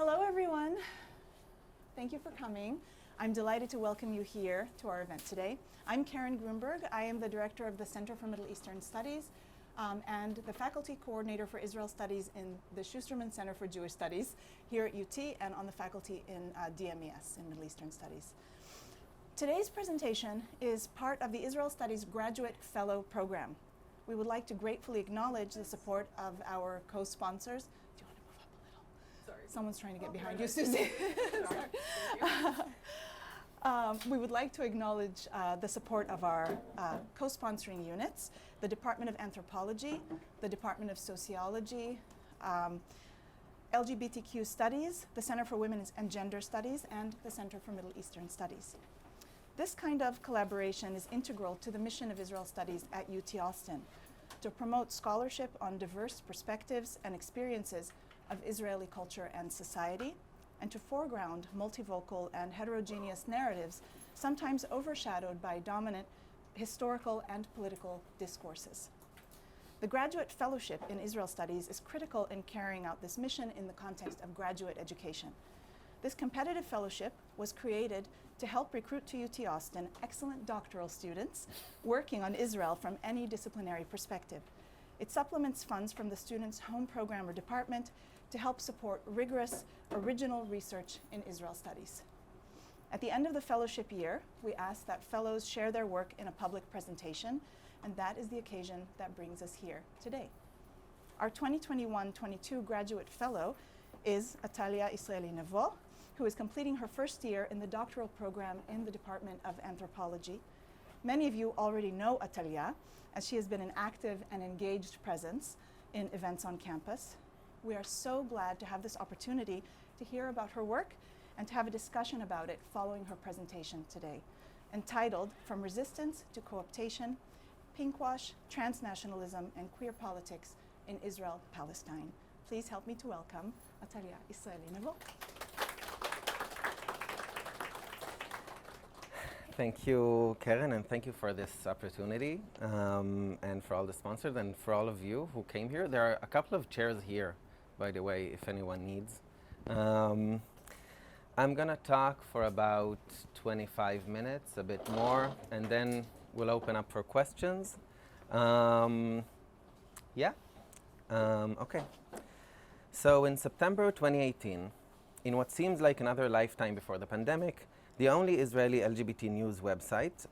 Hello, everyone. Thank you for coming. I'm delighted to welcome you here to our event today. I'm Karen Grunberg. I am the director of the Center for Middle Eastern Studies and the faculty coordinator for Israel Studies in the Schusterman Center for Jewish Studies here at UT and on the faculty in DMES, in Middle Eastern Studies. Today's presentation is part of the Israel Studies Graduate Fellow Program. We would like to gratefully acknowledge the support of our co-sponsors. Do you want to move up a little? Sorry. Someone's trying to get behind you, Susie. We would like to acknowledge the support of our co-sponsoring units, the Department of Anthropology, the Department of Sociology, LGBTQ Studies, the Center for Women's and Gender Studies, and the Center for Middle Eastern Studies. This kind of collaboration is integral to the mission of Israel Studies at UT Austin, to promote scholarship on diverse perspectives and experiences of Israeli culture and society, and to foreground multivocal and heterogeneous narratives, sometimes overshadowed by dominant historical and political discourses. The Graduate Fellowship in Israel Studies is critical in carrying out this mission in the context of graduate education. This competitive fellowship was created to help recruit to UT Austin excellent doctoral students working on Israel from any disciplinary perspective. It supplements funds from the student's home program or department to help support rigorous, original research in Israel Studies. At the end of the fellowship year, we ask that fellows share their work in a public presentation, and that is the occasion that brings us here today. Our 2021-22 graduate fellow is Atalia Israeli-Nevo, who is completing her first year in the doctoral program in the Department of Anthropology. Many of you already know Atalia, as she has been an active and engaged presence in events on campus. We are so glad to have this opportunity to hear about her work and to have a discussion about it following her presentation today, entitled From Resistance to Cooptation, Pinkwash, Transnationalism, and Queer Politics in Israel-Palestine. Please help me to welcome Atalia Israeli-Nevo. Thank you, Karen, and thank you for this opportunity, and for all the sponsors, and for all of you who came here. There are a couple of chairs here, by the way, if anyone needs. I'm going to talk for about 25 minutes, a bit more, and then we'll open up for questions. Okay. So in September 2018, in what seems like another lifetime before the pandemic, the only Israeli LGBT news website,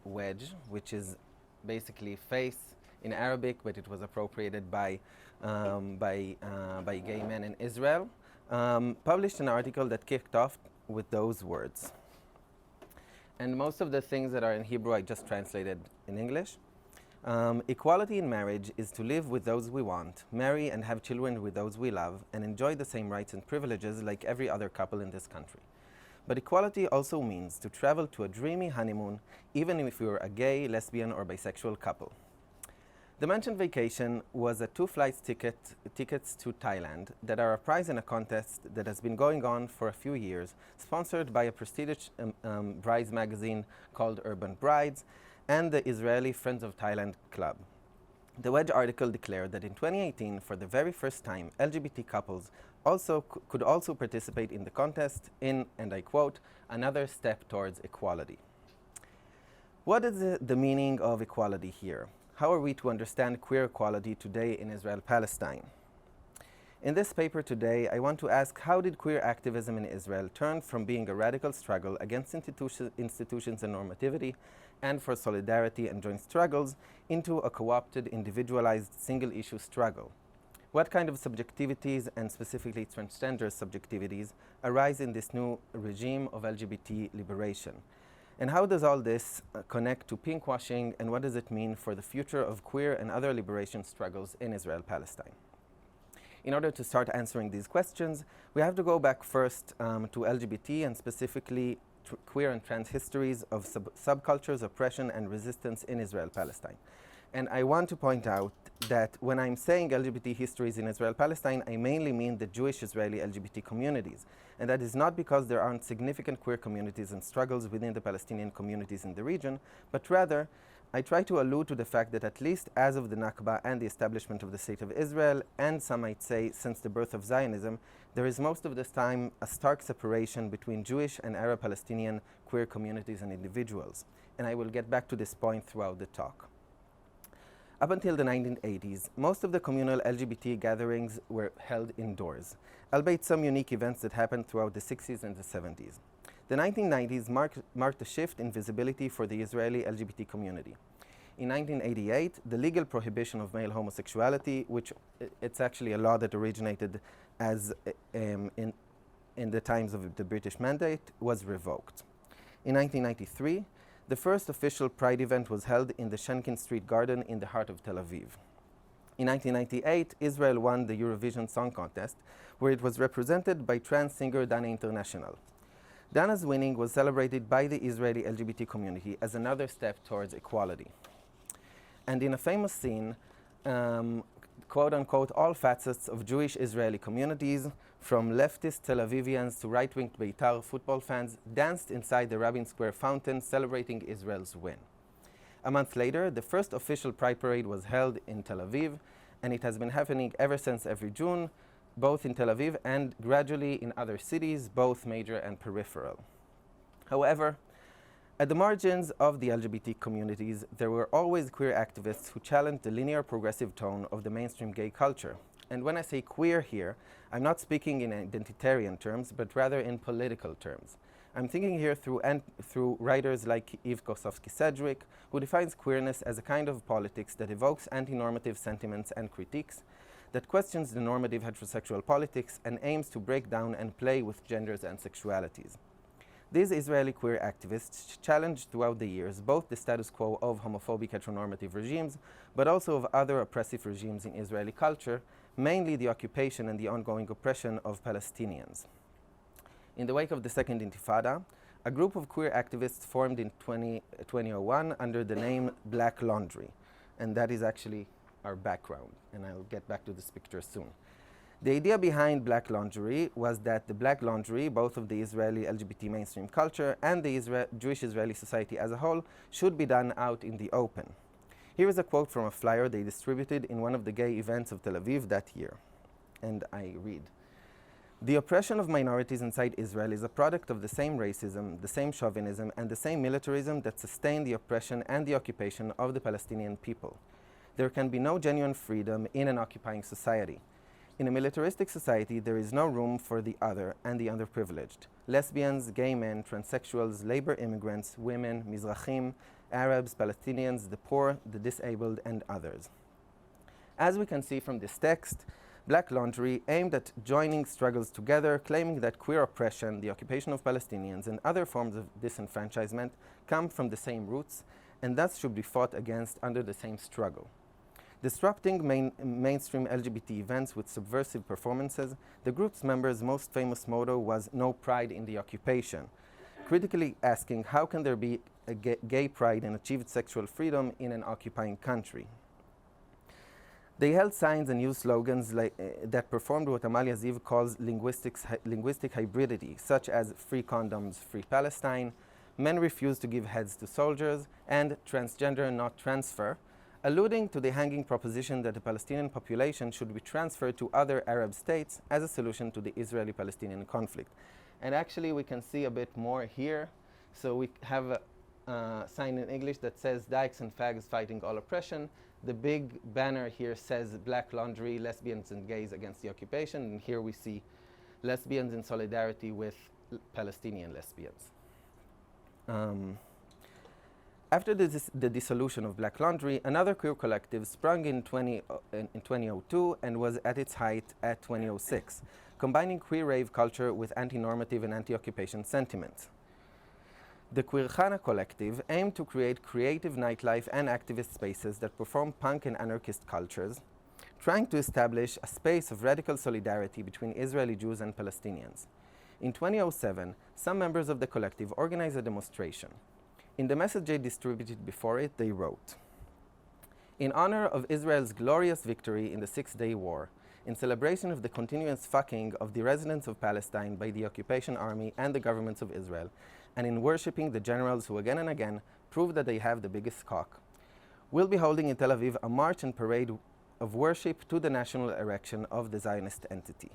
Wedge, which is basically face in Arabic, but it was appropriated by gay men in Israel, published an article that kicked off with those words. And most of the things that are in Hebrew I just translated in English. Equality in marriage is to live with those we want, marry and have children with those we love, and enjoy the same rights and privileges like every other couple in this country. But equality also means to travel to a dreamy honeymoon, even if you're a gay, lesbian, or bisexual couple. The mentioned vacation was a 2-flight tickets to Thailand that are a prize in a contest that has been going on for a few years, sponsored by a prestigious brides magazine called Urban Brides and the Israeli Friends of Thailand Club. The Wedge article declared that in 2018, for the very first time, LGBT couples could also participate in the contest in, and I quote, another step towards equality. What is the meaning of equality here? How are we to understand queer equality today in Israel-Palestine? In this paper today, I want to ask, how did queer activism in Israel turn from being a radical struggle against institutions and normativity and for solidarity and joint struggles into a co-opted, individualized, single-issue struggle? What kind of subjectivities, and specifically transgender subjectivities, arise in this new regime of LGBT liberation? And how does all this connect to pinkwashing, and what does it mean for the future of queer and other liberation struggles in Israel-Palestine? In order to start answering these questions, we have to go back first to LGBT and specifically queer and trans histories of subcultures, oppression, and resistance in Israel-Palestine. And I want to point out that when I'm saying LGBT histories in Israel-Palestine, I mainly mean the Jewish Israeli LGBT communities. And that is not because there aren't significant queer communities and struggles within the Palestinian communities in the region, but rather I try to allude to the fact that at least as of the Nakba and the establishment of the State of Israel, and some might say since the birth of Zionism, there is most of this time a stark separation between Jewish and Arab Palestinian queer communities and individuals. And I will get back to this point throughout the talk. Up until the 1980s, most of the communal LGBT gatherings were held indoors, albeit some unique events that happened throughout the 60s and the 70s. The 1990s marked a shift in visibility for the Israeli LGBT community. In 1988, the legal prohibition of male homosexuality, which it's actually a law that originated as in the times of the British Mandate, was revoked. In 1993, the first official Pride event was held in the Shenkin Street Garden in the heart of Tel Aviv. In 1998, Israel won the Eurovision Song Contest, where it was represented by trans singer Dana International. Dana's winning was celebrated by the Israeli LGBT community as another step towards equality. And in a famous scene, quote-unquote, all facets of Jewish Israeli communities, from leftist Tel Avivians to right-wing Beitar football fans, danced inside the Rabin Square fountain celebrating Israel's win. A month later, the first official Pride Parade was held in Tel Aviv, and it has been happening ever since every June, both in Tel Aviv and gradually in other cities, both major and peripheral. However, at the margins of the LGBT communities, there were always queer activists who challenged the linear progressive tone of the mainstream gay culture. And when I say queer here, I'm not speaking in identitarian terms, but rather in political terms. I'm thinking here through writers like Eve Kosofsky-Sedgwick, who defines queerness as a kind of politics that evokes anti-normative sentiments and critiques, that questions the normative heterosexual politics and aims to break down and play with genders and sexualities. These Israeli queer activists challenged throughout the years both the status quo of homophobic heteronormative regimes, but also of other oppressive regimes in Israeli culture, mainly the occupation and the ongoing oppression of Palestinians. In the wake of the Second Intifada, a group of queer activists formed in 2001 under the name Black Laundry, and that is actually our background, and I'll get back to this picture soon. The idea behind Black Laundry was that the Black Laundry, both of the Israeli LGBT mainstream culture and the Jewish Israeli society as a whole, should be done out in the open. Here is a quote from a flyer they distributed in one of the gay events of Tel Aviv that year, and I read: "The oppression of minorities inside Israel is a product of the same racism, the same chauvinism, and the same militarism that sustain the oppression and the occupation of the Palestinian people. There can be no genuine freedom in an occupying society. In a militaristic society, there is no room for the other and the underprivileged. Lesbians, gay men, transsexuals, labor immigrants, women, Mizrahim, Arabs, Palestinians, the poor, the disabled, and others." As we can see from this text, Black Laundry aimed at joining struggles together, claiming that queer oppression, the occupation of Palestinians, and other forms of disenfranchisement come from the same roots, and thus should be fought against under the same struggle. Disrupting mainstream LGBT events with subversive performances, the group's members' most famous motto was "No pride in the occupation," critically asking how can there be a gay pride and achieved sexual freedom in an occupying country. They held signs and used slogans that performed what Atalia Ziv calls linguistic hybridity, such as "Free condoms, free Palestine," "Men refuse to give heads to soldiers," and "Transgender, not transfer," alluding to the hanging proposition that the Palestinian population should be transferred to other Arab states as a solution to the Israeli-Palestinian conflict. And actually we can see a bit more here. So we have a sign in English that says "Dykes and fags fighting all oppression." The big banner here says "Black Laundry, lesbians and gays against the occupation." And here we see lesbians in solidarity with Palestinian lesbians. After the dissolution of Black Laundry, another queer collective sprung in 2002 and was at its height at 2006, combining queer rave culture with anti-normative and anti-occupation sentiments. The Queer Chana collective aimed to create creative nightlife and activist spaces that perform punk and anarchist cultures, trying to establish a space of radical solidarity between Israeli Jews and Palestinians. In 2007, some members of the collective organized a demonstration. In the message they distributed before it, they wrote: "In honor of Israel's glorious victory in the Six-Day War, in celebration of the continuous fucking of the residents of Palestine by the occupation army and the governments of Israel, and in worshipping the generals who again and again prove that they have the biggest cock, will be holding in Tel Aviv a march and parade of worship to the national erection of the Zionist entity.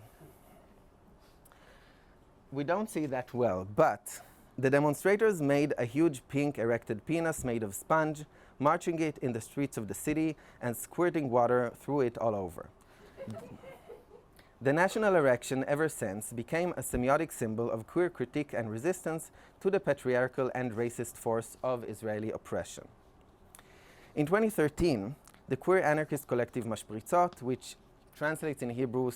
We don't see that well, but the demonstrators made a huge pink erected penis made of sponge, marching it in the streets of the city and squirting water through it all over. The national erection ever since became a semiotic symbol of queer critique and resistance to the patriarchal and racist force of Israeli oppression. In 2013, the queer anarchist collective Mashpritzot, which translates in Hebrew,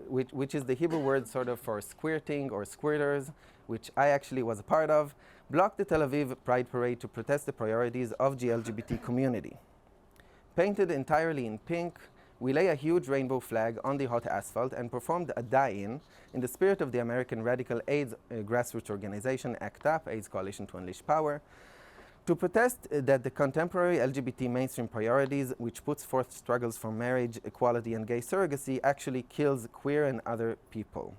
which is the Hebrew word sort of for squirting or squirters, which I actually was a part of, blocked the Tel Aviv Pride Parade to protest the priorities of the LGBT community. Painted entirely in pink, we lay a huge rainbow flag on the hot asphalt and performed a die-in in the spirit of the American radical AIDS grassroots organization ACT UP, AIDS Coalition to Unleash Power, to protest that the contemporary LGBT mainstream priorities, which puts forth struggles for marriage, equality, and gay surrogacy, actually kills queer and other people.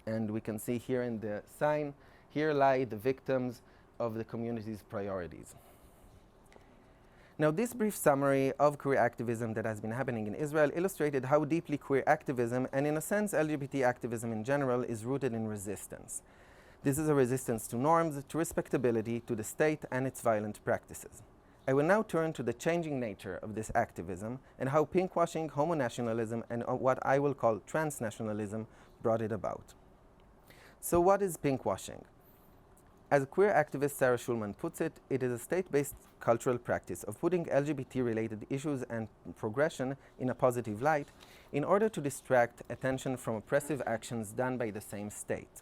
And we can see here in the sign, here lie the victims of the community's priorities. Now, this brief summary of queer activism that has been happening in Israel illustrated how deeply queer activism, and in a sense LGBT activism in general, is rooted in resistance. This is a resistance to norms, to respectability, to the state and its violent practices. I will now turn to the changing nature of this activism and how pinkwashing, homonationalism, and what I will call transnationalism brought it about. So what is pinkwashing? As queer activist Sarah Schulman puts it, it is a state-based cultural practice of putting LGBT-related issues and progression in a positive light in order to distract attention from oppressive actions done by the same state.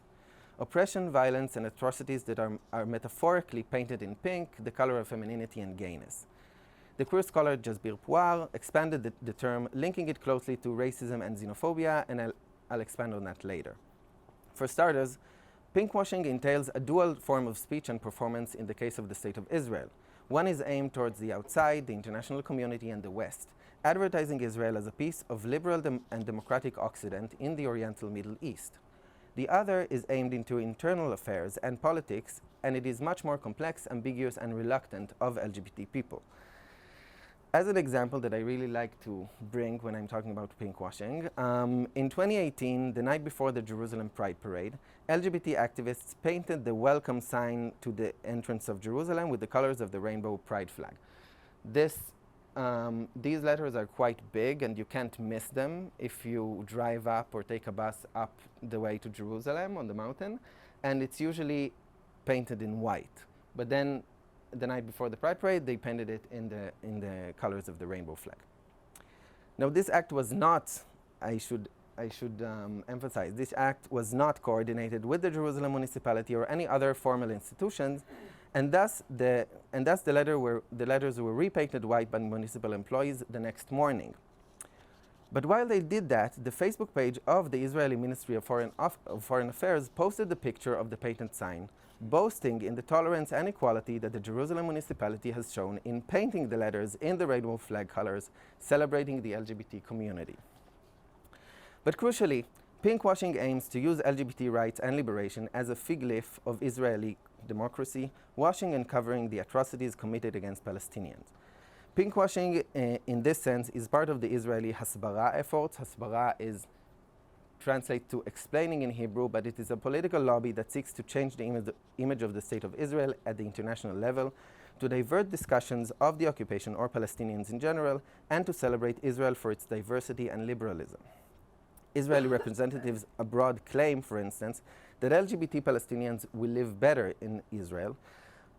Oppression, violence, and atrocities that are metaphorically painted in pink, the color of femininity and gayness. The queer scholar Jasbir Puar expanded the term, linking it closely to racism and xenophobia, and I'll expand on that later. For starters, pinkwashing entails a dual form of speech and performance in the case of the State of Israel. One is aimed towards the outside, the international community, and the West, advertising Israel as a piece of liberal and democratic Occident in the Oriental Middle East. The other is aimed into internal affairs and politics, and it is much more complex, ambiguous, and reluctant of LGBT people. As an example that I really like to bring when I'm talking about pinkwashing, in 2018, the night before the Jerusalem Pride Parade, LGBT activists painted the welcome sign to the entrance of Jerusalem with the colors of the rainbow pride flag. These letters are quite big and you can't miss them if you drive up or take a bus up the way to Jerusalem on the mountain, and it's usually painted in white. But then the night before the Pride Parade, they painted it in the colors of the rainbow flag. Now, this act was not, I should emphasize, this act was not coordinated with the Jerusalem municipality or any other formal institutions, and thus the letters were repainted white by municipal employees the next morning. But while they did that, the Facebook page of the Israeli Ministry of Foreign Affairs posted the picture of the painted sign, boasting in the tolerance and equality that the Jerusalem municipality has shown in painting the letters in the rainbow flag colors, celebrating the LGBT community. But crucially, pinkwashing aims to use LGBT rights and liberation as a fig leaf of Israeli democracy, washing and covering the atrocities committed against Palestinians. Pinkwashing, in this sense, is part of the Israeli hasbara efforts. Hasbara translates to explaining in Hebrew, but it is a political lobby that seeks to change the image of the State of Israel at the international level, to divert discussions of the occupation or Palestinians in general, and to celebrate Israel for its diversity and liberalism. Israeli representatives abroad claim, for instance, that LGBT Palestinians will live better in Israel,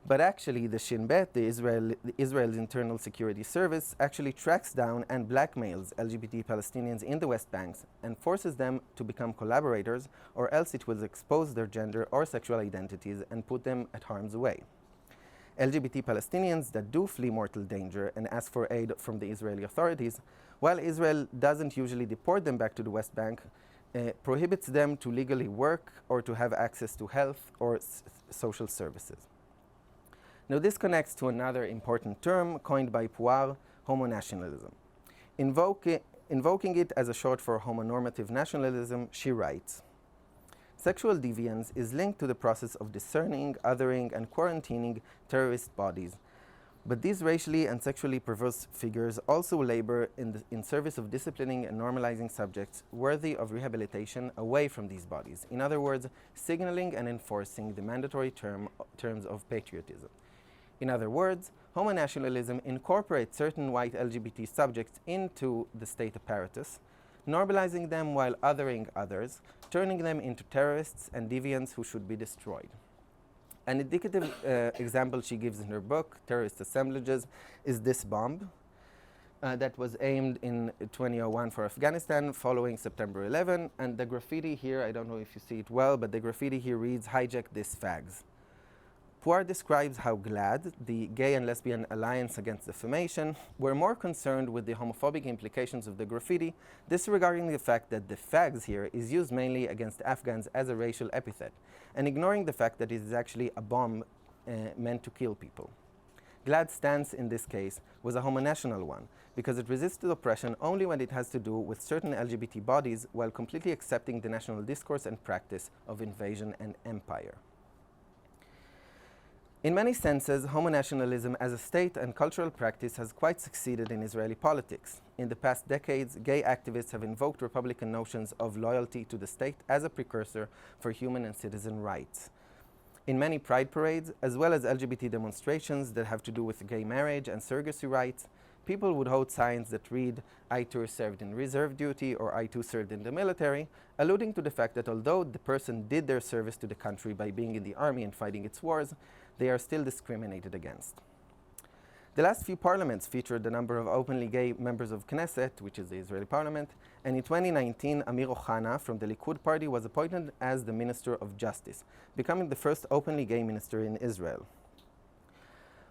but actually the Shin Bet, Israel's internal security service, actually tracks down and blackmails LGBT Palestinians in the West Bank and forces them to become collaborators, or else it will expose their gender or sexual identities and put them at harm's way. LGBT Palestinians that do flee mortal danger and ask for aid from the Israeli authorities, while Israel doesn't usually deport them back to the West Bank, prohibits them to legally work or to have access to health or social services. Now, this connects to another important term coined by Puar, homonationalism. Invoking it as a short for homonormative nationalism, she writes, "Sexual deviance is linked to the process of discerning, othering, and quarantining terrorist bodies, But these racially and sexually perverse figures also labor in service of disciplining and normalizing subjects worthy of rehabilitation away from these bodies. In other words, signaling and enforcing the mandatory terms of patriotism. In other words, homonationalism incorporates certain white LGBT subjects into the state apparatus, normalizing them while othering others, turning them into terrorists and deviants who should be destroyed. An indicative example she gives in her book, Terrorist Assemblages, is this bomb that was aimed in 2001 for Afghanistan following September 11. And the graffiti here, I don't know if you see it well, but the graffiti here reads, "Hijack this fags." Puar describes how GLAAD, the Gay and Lesbian Alliance Against Defamation, were more concerned with the homophobic implications of the graffiti, disregarding the fact that the fags here is used mainly against Afghans as a racial epithet, and ignoring the fact that it is actually a bomb meant to kill people. GLAAD's stance in this case was a homonational one, because it resisted oppression only when it has to do with certain LGBT bodies, while completely accepting the national discourse and practice of invasion and empire. In many senses, homonationalism as a state and cultural practice has quite succeeded in Israeli politics. In the past decades, gay activists have invoked Republican notions of loyalty to the state as a precursor for human and citizen rights. In many pride parades, as well as LGBT demonstrations that have to do with gay marriage and surrogacy rights, people would hold signs that read, "I too served in reserve duty" or "I too served in the military," alluding to the fact that although the person did their service to the country by being in the army and fighting its wars, they are still discriminated against. The last few parliaments featured a number of openly gay members of Knesset, which is the Israeli parliament, and in 2019, Amir Ohana from the Likud party was appointed as the Minister of Justice, becoming the first openly gay minister in Israel.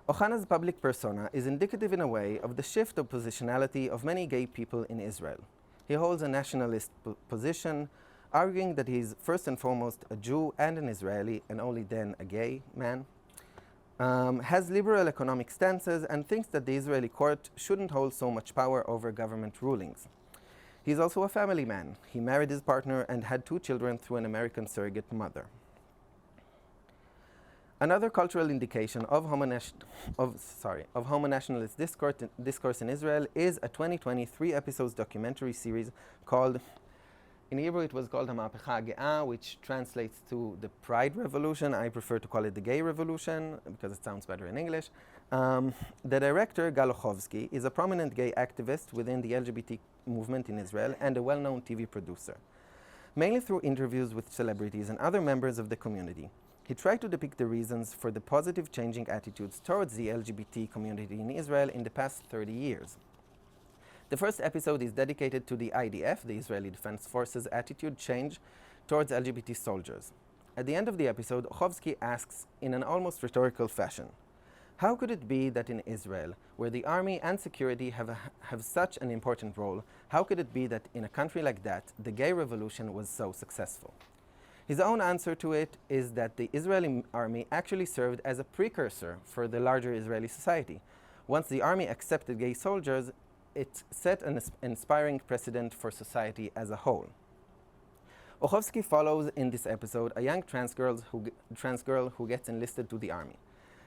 Ohana's public persona is indicative in a way of the shift of positionality of many gay people in Israel. He holds a nationalist position, arguing that he is first and foremost a Jew and an Israeli, and only then a gay man. Has liberal economic stances and thinks that the Israeli court shouldn't hold so much power over government rulings. He's also a family man. He married his partner and had 2 children through an American surrogate mother. Another cultural indication of homonationalist discourse in Israel is a 2020 3-episode documentary series called, in Hebrew it was called Ha'ma'apecha Ha'ge'a, which translates to the Pride Revolution. I prefer to call it the Gay Revolution because it sounds better in English. The director, Gal Ochovsky, is a prominent gay activist within the LGBT movement in Israel and a well-known TV producer. Mainly through interviews with celebrities and other members of the community, he tried to depict the reasons for the positive changing attitudes towards the LGBT community in Israel in the past 30 years. The first episode is dedicated to the IDF, the Israeli Defense Forces, attitude change towards LGBT soldiers. At the end of the episode, Ochovsky asks in an almost rhetorical fashion, how could it be that in Israel, where the army and security have such an important role, how could it be that in a country like that, the gay revolution was so successful? His own answer to it is that the Israeli army actually served as a precursor for the larger Israeli society. Once the army accepted gay soldiers, it set an inspiring precedent for society as a whole. Ochovsky follows in this episode a young trans girl who gets enlisted to the army.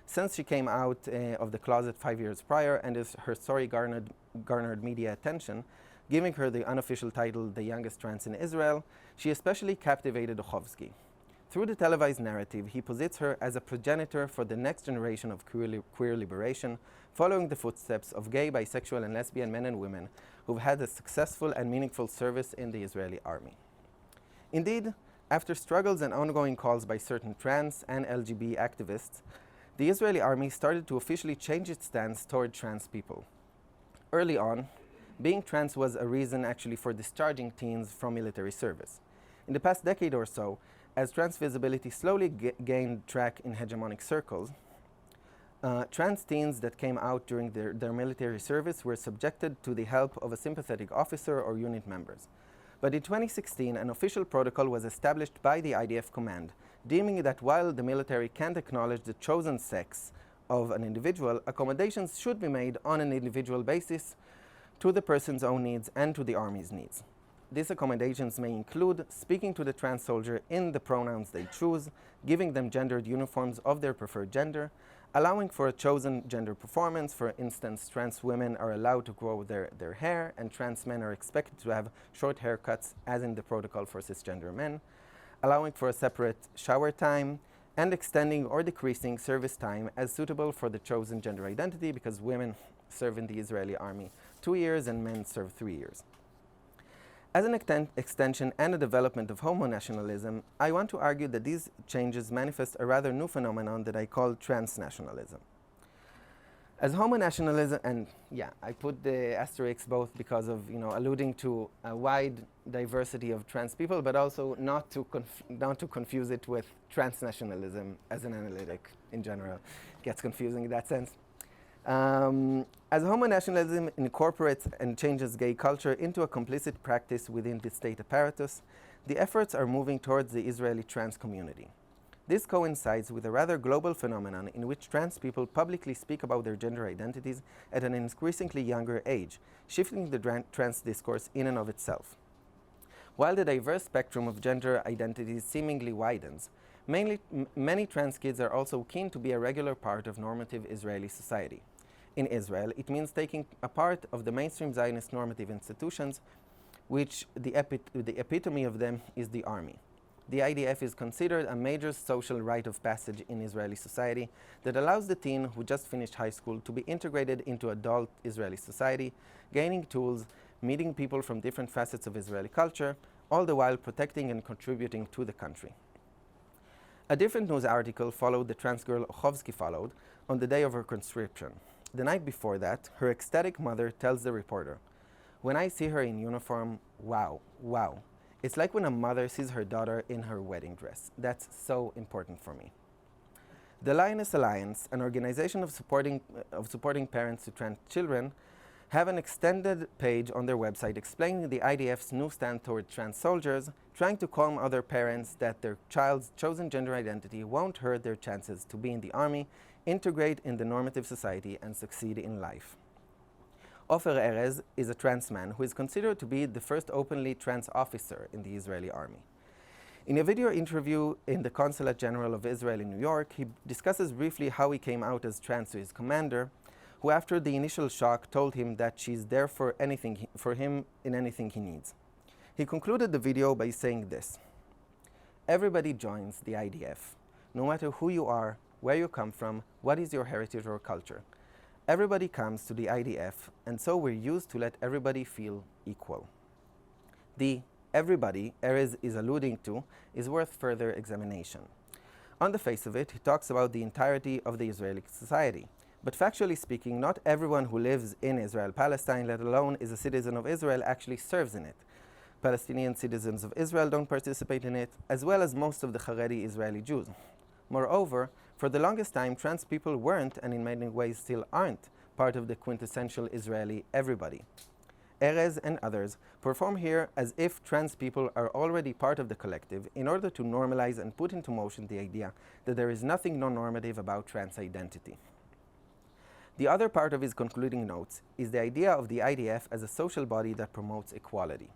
Since she came out of the closet 5 years prior and her story garnered media attention, giving her the unofficial title the youngest trans in Israel, she especially captivated Ochovsky. Through the televised narrative, he posits her as a progenitor for the next generation of queer liberation, following the footsteps of gay, bisexual, and lesbian men and women who've had a successful and meaningful service in the Israeli army. Indeed, after struggles and ongoing calls by certain trans and LGBT activists, the Israeli army started to officially change its stance toward trans people. Early on, being trans was a reason actually for discharging teens from military service. In the past decade or so, as trans visibility slowly gained track in hegemonic circles, trans teens that came out during their military service were subjected to the help of a sympathetic officer or unit members. But in 2016, an official protocol was established by the IDF command, deeming that while the military can't acknowledge the chosen sex of an individual, accommodations should be made on an individual basis to the person's own needs and to the army's needs. These accommodations may include speaking to the trans soldier in the pronouns they choose, giving them gendered uniforms of their preferred gender, allowing for a chosen gender performance. For instance, trans women are allowed to grow their hair, and trans men are expected to have short haircuts, as in the protocol for cisgender men, allowing for a separate shower time, and extending or decreasing service time as suitable for the chosen gender identity, because women serve in the Israeli army 2 years and men serve 3 years. As an extension and a development of homonationalism, I want to argue that these changes manifest a rather new phenomenon that I call transnationalism. As homonationalism, and yeah, I put the asterisks both because of, alluding to a wide diversity of trans people, but also not to confuse it with transnationalism as an analytic in general. It gets confusing in that sense. As homonationalism incorporates and changes gay culture into a complicit practice within the state apparatus, the efforts are moving towards the Israeli trans community. This coincides with a rather global phenomenon in which trans people publicly speak about their gender identities at an increasingly younger age, shifting the trans discourse in and of itself. While the diverse spectrum of gender identities seemingly widens, many trans kids are also keen to be a regular part of normative Israeli society. In Israel, it means taking a part of the mainstream Zionist normative institutions, which the epitome of them is the army. The IDF is considered a major social rite of passage in Israeli society that allows the teen who just finished high school to be integrated into adult Israeli society, gaining tools, meeting people from different facets of Israeli culture, all the while protecting and contributing to the country. A different news article followed the trans girl Ochovsky followed on the day of her conscription. The night before that, her ecstatic mother tells the reporter, "When I see her in uniform, wow. It's like when a mother sees her daughter in her wedding dress. That's so important for me." The Lioness Alliance, an organization of supporting parents to trans children, have an extended page on their website explaining the IDF's new stand toward trans soldiers, trying to calm other parents that their child's chosen gender identity won't hurt their chances to be in the army, integrate in the normative society, and succeed in life. Ofer Erez is a trans man who is considered to be the first openly trans officer in the Israeli army. In a video interview in the Consulate General of Israel in New York, he discusses briefly how he came out as trans to his commander, who after the initial shock told him that she's there for him in anything he needs. He concluded the video by saying this: "Everybody joins the IDF, no matter who you are, where you come from, what is your heritage or culture. Everybody comes to the IDF, and so we're used to let everybody feel equal." The everybody Erez is alluding to is worth further examination. On the face of it, he talks about the entirety of the Israeli society. But factually speaking, not everyone who lives in Israel-Palestine, let alone is a citizen of Israel, actually serves in it. Palestinian citizens of Israel don't participate in it, as well as most of the Haredi Israeli Jews. Moreover, for the longest time, trans people weren't, and in many ways still aren't, part of the quintessential Israeli everybody. Erez and others perform here as if trans people are already part of the collective in order to normalize and put into motion the idea that there is nothing non-normative about trans identity. The other part of his concluding notes is the idea of the IDF as a social body that promotes equality.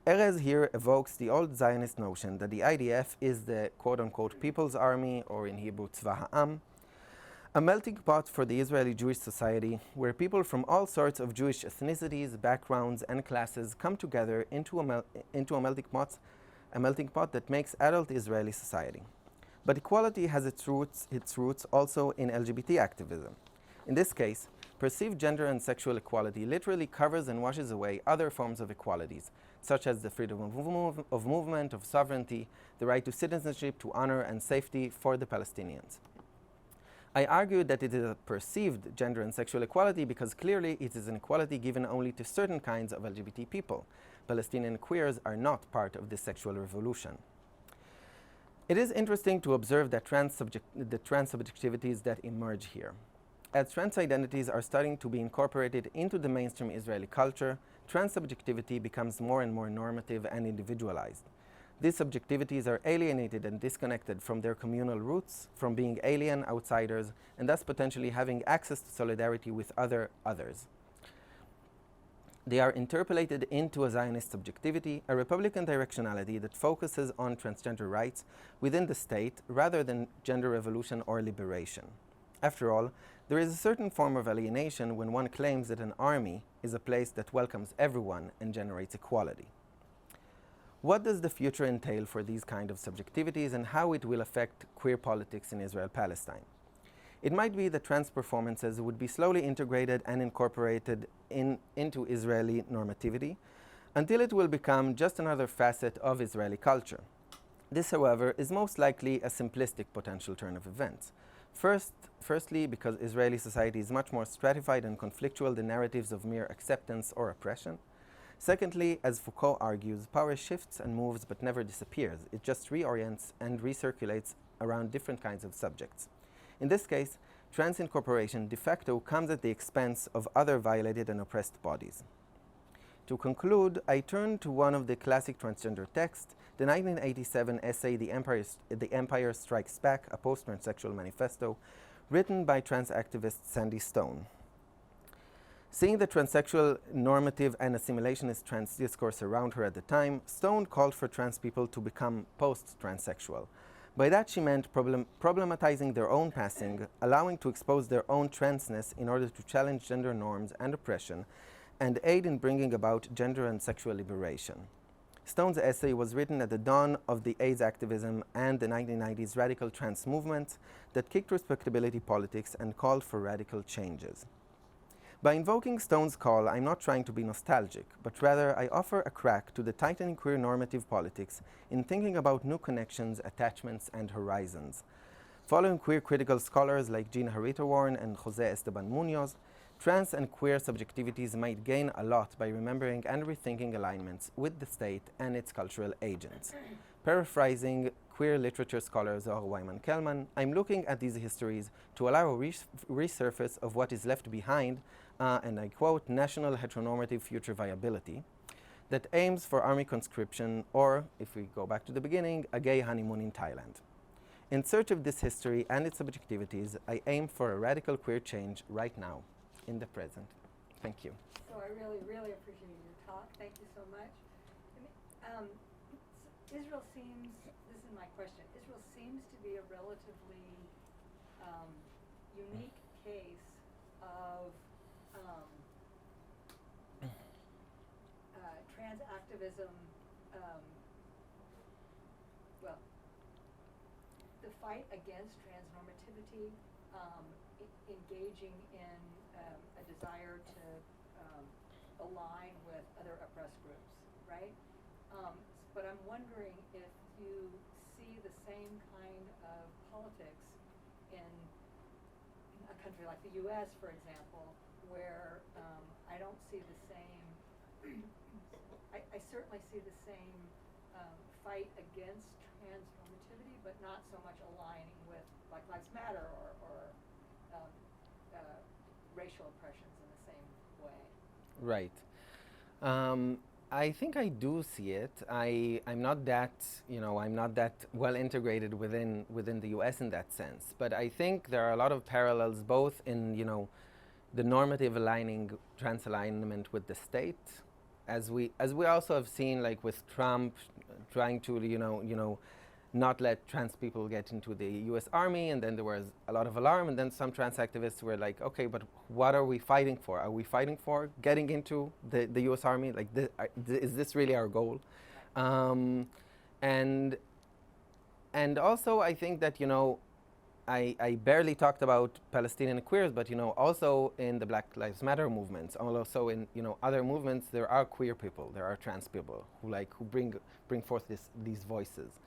Erez here evokes the old Zionist notion that the IDF is the quote-unquote People's Army, or in Hebrew, Tzva Ha'am, a melting pot for the Israeli Jewish society where people from all sorts of Jewish ethnicities, backgrounds, and classes come together into a melting pot that makes adult Israeli society. But equality has its roots also in LGBT activism. In this case, perceived gender and sexual equality literally covers and washes away other forms of equalities, such as the freedom of movement, of sovereignty, the right to citizenship, to honor and safety for the Palestinians. I argue that it is a perceived gender and sexual equality because clearly it is an equality given only to certain kinds of LGBT people. Palestinian queers are not part of this sexual revolution. It is interesting to observe that the trans subjectivities that emerge here. As trans identities are starting to be incorporated into the mainstream Israeli culture, trans subjectivity becomes more and more normative and individualized. These subjectivities are alienated and disconnected from their communal roots, from being alien outsiders, and thus potentially having access to solidarity with others. They are interpolated into a Zionist subjectivity, a Republican directionality that focuses on transgender rights within the state rather than gender revolution or liberation. After all, there is a certain form of alienation when one claims that an army is a place that welcomes everyone and generates equality. What does the future entail for these kind of subjectivities and how it will affect queer politics in Israel-Palestine? It might be that trans performances would be slowly integrated and incorporated into Israeli normativity until it will become just another facet of Israeli culture. This, however, is most likely a simplistic potential turn of events. Firstly, because Israeli society is much more stratified and conflictual than narratives of mere acceptance or oppression. Secondly, as Foucault argues, power shifts and moves but never disappears. It just reorients and recirculates around different kinds of subjects. In this case, trans incorporation de facto comes at the expense of other violated and oppressed bodies. To conclude, I turn to one of the classic transgender texts, the 1987 essay The Empire Strikes Back, a post-transsexual manifesto, written by trans activist Sandy Stone. Seeing the transsexual normative and assimilationist trans discourse around her at the time, Stone called for trans people to become post-transsexual. By that she meant problematizing their own passing, allowing to expose their own transness in order to challenge gender norms and oppression, and aid in bringing about gender and sexual liberation. Stone's essay was written at the dawn of the AIDS activism and the 1990s radical trans movement that kicked respectability politics and called for radical changes. By invoking Stone's call, I'm not trying to be nostalgic, but rather I offer a crack to the tightening queer normative politics in thinking about new connections, attachments, and horizons. Following queer critical scholars like Gina Harita-Warren and Jose Esteban Munoz, trans and queer subjectivities might gain a lot by remembering and rethinking alignments with the state and its cultural agents. Paraphrasing queer literature scholar Zohar Wyman-Kelman, I'm looking at these histories to allow a resurface of what is left behind, and I quote, national heteronormative future viability, that aims for army conscription or, if we go back to the beginning, a gay honeymoon in Thailand. In search of this history and its subjectivities, I aim for a radical queer change right now, in the present. Thank you. So I really, really appreciate your talk. Thank you so much. Israel seems, this is my question, Israel seems to be a relatively unique case of trans activism, well, the fight against transnormativity, engaging in a desire to align with other oppressed groups, right? But I'm wondering if you see the same kind of politics in a country like the U.S., for example, where I don't see the same, I certainly see the same fight against transnormativity, but not so much aligning with Black Lives Matter or racial oppressions in the same way. Right. I think I do see it. I'm not that, I'm not that well integrated within the U.S. in that sense. But I think there are a lot of parallels both in, the normative aligning trans alignment with the state, as we also have seen, like with Trump trying to, not let trans people get into the U.S. Army, and then there was a lot of alarm, and then some trans activists were like, okay, but what are we fighting for? Are we fighting for getting into the U.S. Army? Like, is this really our goal? And also I think that, I barely talked about Palestinian queers, but, also in the Black Lives Matter movements, also in, other movements, there are queer people, there are trans people who bring forth these voices.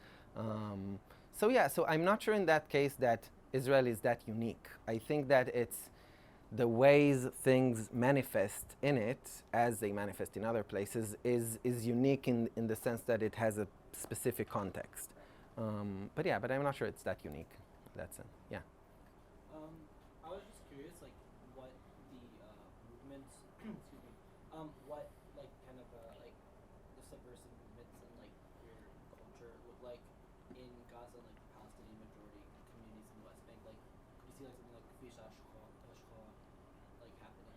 So I'm not sure in that case that Israel is that unique. I think that it's the ways things manifest in it, as they manifest in other places, is unique in the sense that it has a specific context. But I'm not sure it's that unique. That's it. Yeah. I was just curious, like, what the movements, excuse me, what like kind of like the subversive movements and like queer culture look like in Gaza, like Palestinian majority communities in the West Bank. Like, you see like something like Kvish Ashkol, like happening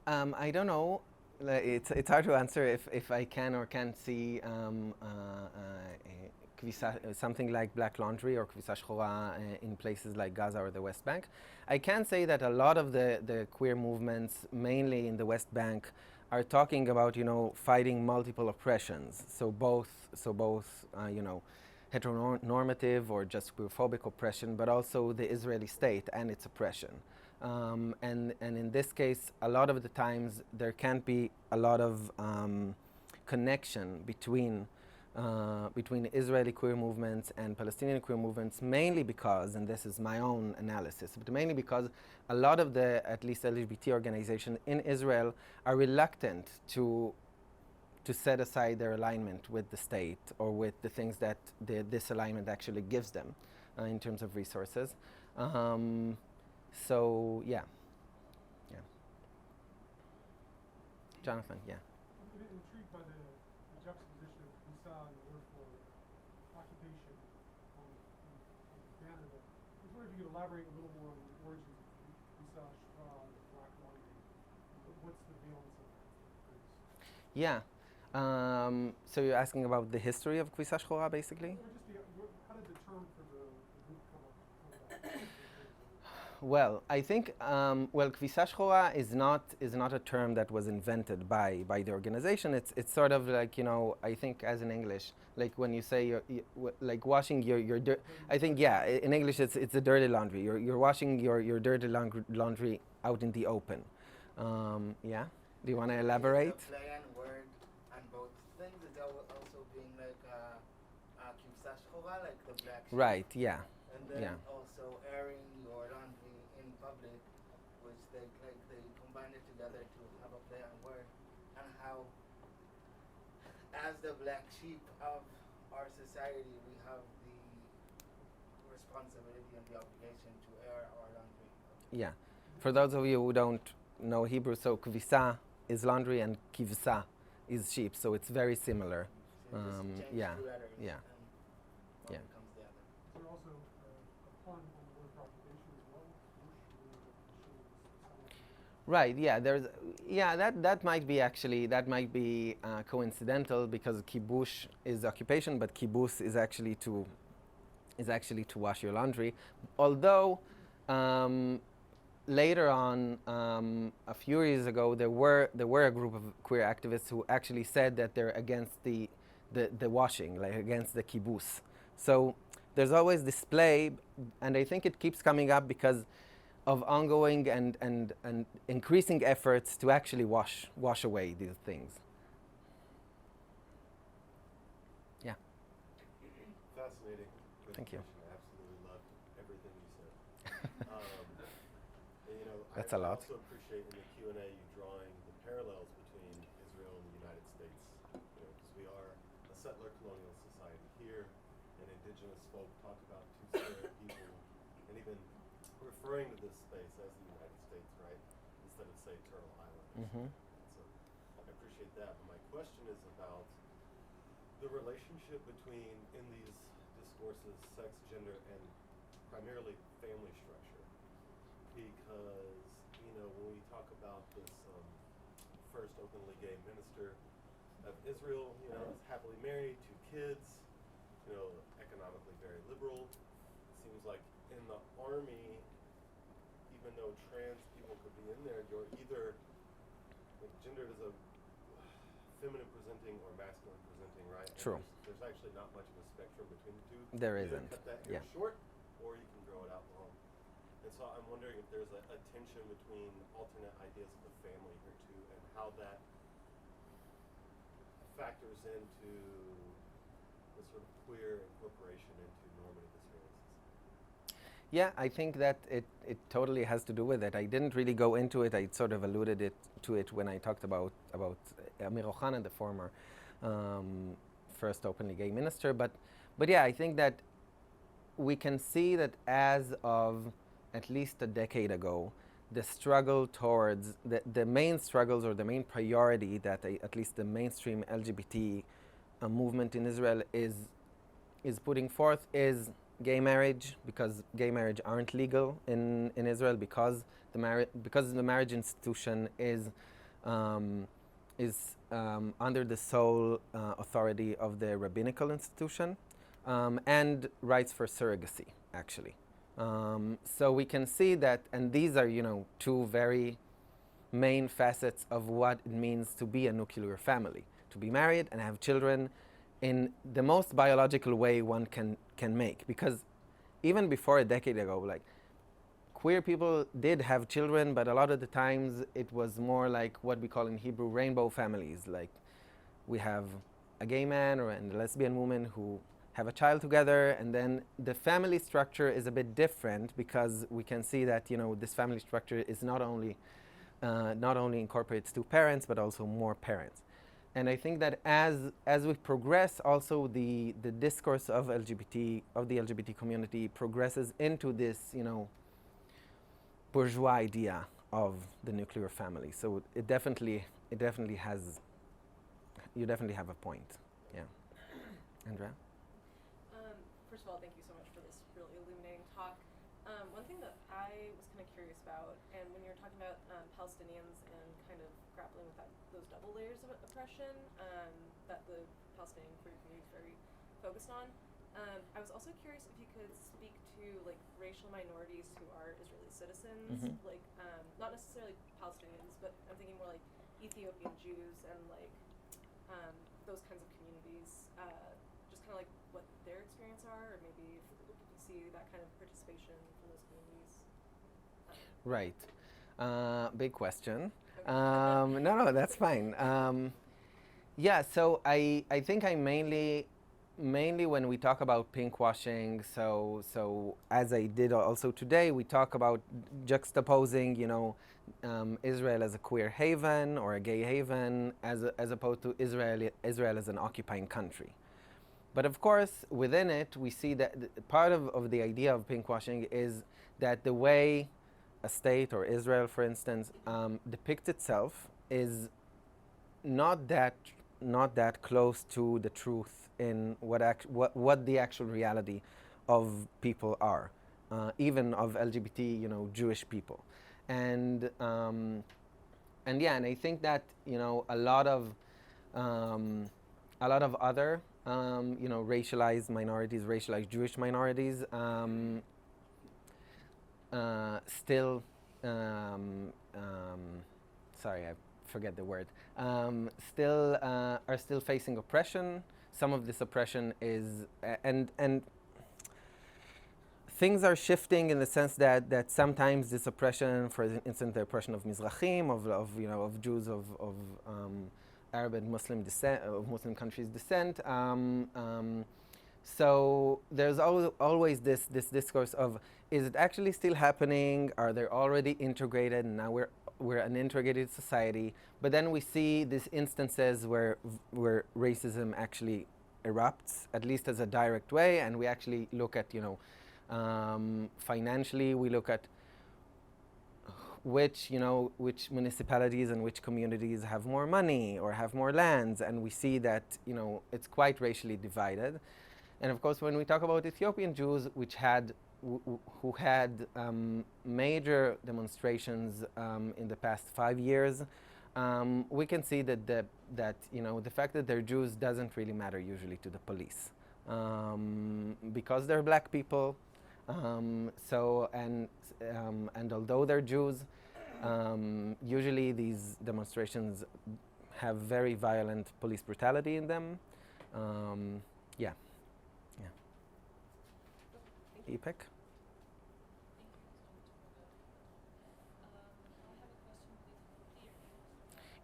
there. I don't know. It's hard to answer if I can or can't see something like black laundry or kvisa shchora in places like Gaza or the West Bank. I can say that a lot of the queer movements, mainly in the West Bank, are talking about, you know, fighting multiple oppressions. So both you know, heteronormative or just queerphobic oppression, but also the Israeli state and its oppression. And in this case, a lot of the times there can't be a lot of connection between Israeli queer movements and Palestinian queer movements, mainly because, and this is my own analysis, but mainly because a lot of the, at least LGBT organizations in Israel, are reluctant to set aside their alignment with the state or with the things that this alignment actually gives them in terms of resources. So, yeah. Jonathan, yeah. I'm intrigued by the juxtaposition of Isa and the word for occupation on Canada. I was wondering if you could elaborate a little more on the origins of Isa, Shra, and Black Laundry. What's the valence of that? Yeah. So you're asking about the history of Kvisa Shchora, basically? Or just how did the term for the group come about? Well, I think Kvisa Shchora is not a term that was invented by the organization. It's sort of like, you know, I think as in English, like when you say like washing your dirt. I think, yeah, in English it's a dirty laundry. You're washing your dirty laundry out in the open. Yeah. Do you want to elaborate? It's a play on word on both things. It's also being like Kvisa Shchora, like the black sheep. Right. Yeah. And then Yeah. also airing your laundry in public, which they combine it together to have a play on word, and how, as the black sheep of our society, we have the responsibility and the obligation to air our laundry. Yeah. For those of you who don't know Hebrew, so kvisa is laundry and kivsa is sheep, so it's very similar. So you just change Yeah. two letters Yeah. and one Yeah. becomes the other. Is there also a pun on the word for occupation as well? Right. Yeah. That might be coincidental because kibush is occupation, but kibus is actually to wash your laundry. Although later on, a few years ago, there were a group of queer activists who actually said that they're against the washing, like against the kibus. So there's always this play, and I think it keeps coming up because of ongoing and increasing efforts to actually wash away these things. Yeah. Fascinating. Thank you. presentation. I absolutely loved everything you said. And, you know, That's I a lot. also appreciate in the Q&A you drawing the parallels between Israel and the United States. You know, because we are a settler colonial society here, and indigenous folk talk about two-spirit people, and even referring to this space as the United States, right? Instead of, say, Turtle Island. Mm-hmm. So I appreciate that. But my question is about the relationship between, in these discourses, sex, gender, and primarily family structure. Because, you know, when we talk about this first openly gay minister of Israel, you know, is happily married, 2 kids, you know, economically very liberal. It seems like in the army, even though trans people could be in there, you're either gendered as a feminine presenting or masculine presenting, right? And True. There's actually not much of a spectrum between the two. There You either isn't. cut that hair Yeah. short, or you can grow it out long. And so I'm wondering if there's a tension between alternate ideas of the family here too, and how that factors into the sort of queer incorporation into normative Israelis. Yeah, I think that it totally has to do with it. I didn't really go into it. I sort of alluded to it when I talked about Amir Ohana, the former first openly gay minister. But yeah, I think that we can see that as of at least a decade ago, the struggle towards the main struggles or the main priority that at least the mainstream LGBT movement in Israel is putting forth is gay marriage, because gay marriage aren't legal in Israel, because the marriage institution is under the sole authority of the rabbinical institution, and rights for surrogacy, actually. So we can see that, and these are, two very main facets of what it means to be a nuclear family, to be married and have children in the most biological way one can make. Because even before a decade ago, like, queer people did have children, but a lot of the times it was more like what we call in Hebrew rainbow families. Like, we have a gay man and a lesbian woman who have a child together, and then the family structure is a bit different, because we can see that this family structure is not only incorporates two parents but also more parents. And I think that as we progress, also the discourse of the LGBT community progresses into this bourgeois idea of the nuclear family. So it definitely has, you definitely have a point. Yeah. Andrea? First of all, thank you so much for this really illuminating talk. One thing that I was kind of curious about, and when you're talking about Palestinians and kind of grappling with those double layers of oppression that the Palestinian queer community is very focused on, I was also curious if you could speak to like racial minorities who are Israeli citizens, like not necessarily Palestinians, but I'm thinking more like Ethiopian Jews and like those kinds of communities, just kind of like what their experience are, or maybe if you see that kind of participation from those communities. Right. Big question. Okay. No, that's fine. Yeah, so I think I mainly when we talk about pinkwashing, so as I did also today, we talk about juxtaposing, Israel as a queer haven or a gay haven, as opposed to Israel as an occupying country. But of course, within it, we see that part of the idea of pinkwashing is that the way a state or Israel, for instance, depicts itself is not that close to the truth in what the actual reality of people are, even of LGBT, Jewish people, and I think that a lot of other racialized minorities, racialized Jewish minorities, still, sorry, I forget the word, are still facing oppression. Some of this oppression is, and things are shifting in the sense that sometimes this oppression, for instance, the oppression of Mizrahim, of Jews of Arab and Muslim descent, of Muslim countries' descent. So there's always this discourse of, is it actually still happening? Are they already integrated? And now we're an integrated society. But then we see these instances where racism actually erupts, at least as a direct way, and we actually look at financially, we look at which municipalities and which communities have more money or have more lands, and we see that it's quite racially divided. And of course, when we talk about Ethiopian Jews, who had major demonstrations in the past 5 years, we can see that the fact that they're Jews doesn't really matter usually to the police, because they're black people. And although they're Jews, usually these demonstrations have very violent police brutality in them. Yeah. Ipek?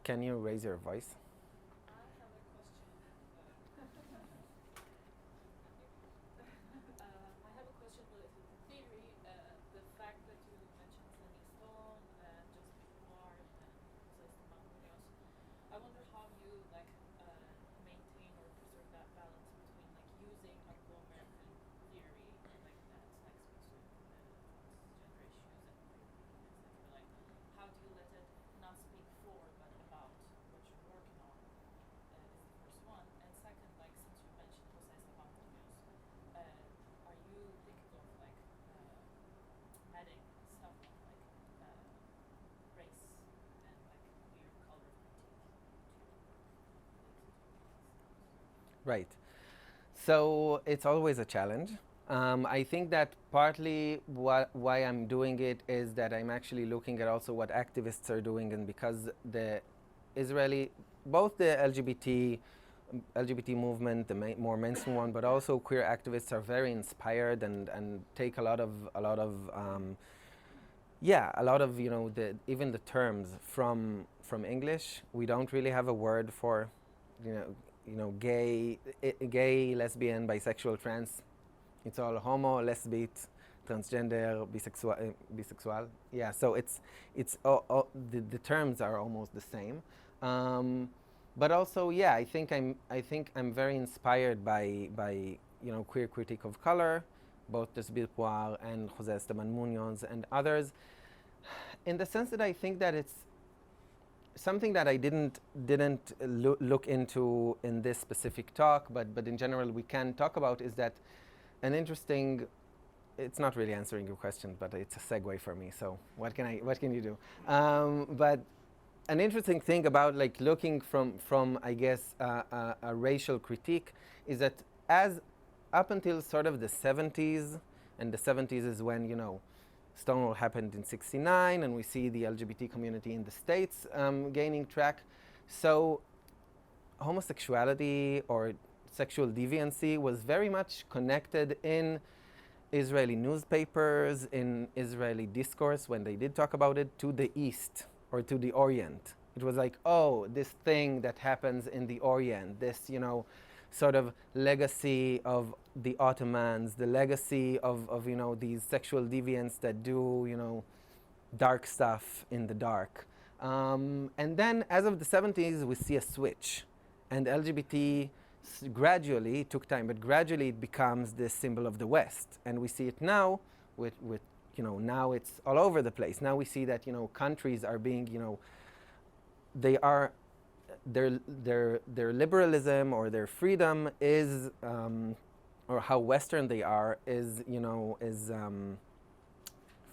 Can you raise your voice? Right. So it's always a challenge. I think that partly why I'm doing it is that I'm actually looking at also what activists are doing, and because the Israeli, both the LGBT movement, the more mainstream one, but also queer activists are very inspired and take a lot of even the terms from English. We don't really have a word for gay, lesbian, bisexual, trans. It's all homo, lesbit, transgender, bisexual. Yeah, so the terms are almost the same. But also, yeah, I think I'm very inspired by queer critique of color, both Jasbir Puar and Jose Esteban Munoz and others, in the sense that I think that it's something that I didn't look into in this specific talk, but in general we can talk about, is that an interesting, it's not really answering your question, but it's a segue for me, so what can you do? But an interesting thing about like looking from I guess a racial critique is that as up until sort of the 70s, and the 70s is when Stonewall happened in '69, and we see the LGBT community in the States gaining track. So homosexuality or sexual deviancy was very much connected in Israeli newspapers, in Israeli discourse, when they did talk about it, to the East or to the Orient. It was like, oh, this thing that happens in the Orient, this, sort of legacy of the Ottomans, the legacy of these sexual deviants that do, dark stuff in the dark. And then as of the 70s, we see a switch. And LGBT gradually, it took time, but gradually it becomes this symbol of the West. And we see it now with now it's all over the place. Now we see that, countries are being, they are, their liberalism or their freedom is, or how Western they are is,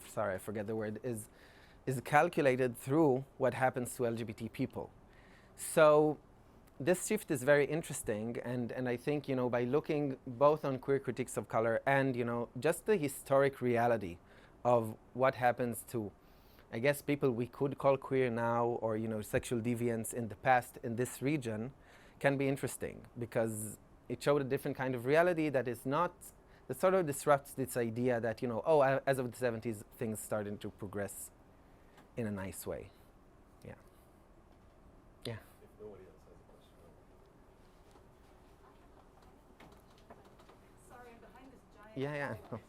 sorry, I forget the word, is calculated through what happens to LGBT people. So this shift is very interesting, and I think, by looking both on queer critiques of color and, just the historic reality of what happens to, I guess, people we could call queer now, or sexual deviants in the past in this region, can be interesting, because it showed a different kind of reality that is not, that sort of disrupts this idea that, as of the 70s, things started to progress in a nice way. Yeah. Yeah. If nobody else has a question. Sorry, I'm behind this giant Yeah. wall, so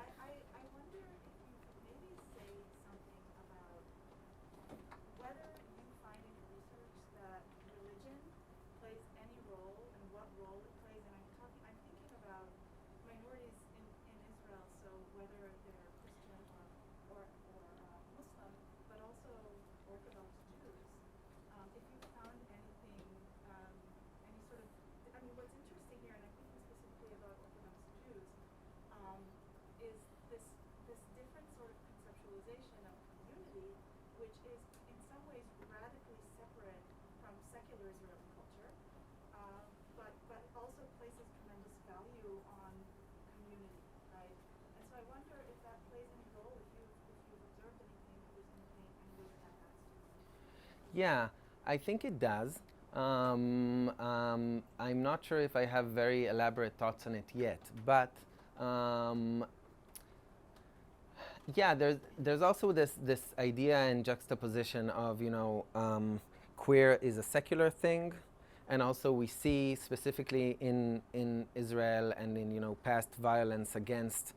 I wonder if you could maybe say something about whether you find in your research that religion plays any role and what role it plays. And I'm thinking about minorities in Israel, so whether they're Christian or Muslim, but also Orthodox Jews. If you found anything, any sort of, what's interesting here, and I'm thinking specifically about Orthodox Jews, is this different sort of conceptualization of community, which is in some ways radically separate from secular Israeli culture, but also places tremendous value on community, right? And so I wonder if that plays any role, if you've observed anything, if there's anything, any way that has to. Yeah, I think it does. I'm not sure if I have very elaborate thoughts on it yet, but yeah, there's also this idea and juxtaposition of queer is a secular thing, and also we see specifically in Israel and in past violence against